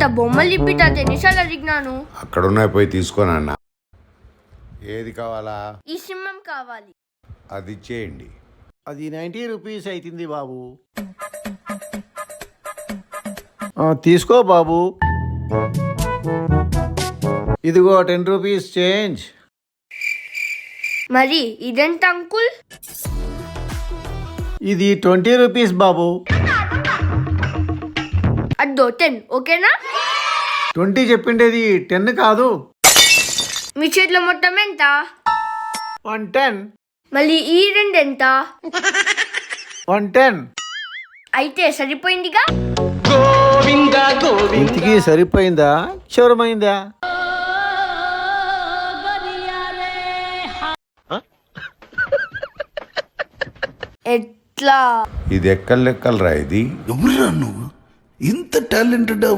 అంత బొమ్మలు ఇప్పితే ఎన్నిసార్లు అడిగినాను. అక్కడున్నాయి, పోయి తీసుకొని అన్న. ఏది కావాలా? ఈ సింహం కావాలి. అది ఇచ్చేయండి. అది 90 రూపీస్ అవుతుంది బాబు. తీసుకో బాబు. ఇదిగో 10 రూపీస్ చేంజ్. మరి ఇదెంత అంకుల్? ఇది 20 రూపీస్ బాబు. అద్దో 10 ఓకేనా? 20 చెప్పిండేది 10 కాదు. మీ చేతిలో మొత్తం ఎంత? 110. మళ్ళీ ఈ రెండు ఎంత? 110. అయితే సరిపోయిందిగా. ఇంటికి సరిపోయిందా, క్షవరమైందా? ఎట్లా? ఇది ఎక్కలు లెక్కలు రా. ఇది ఎవరురా నువ్వు? ఇంత టాలెంటెడ్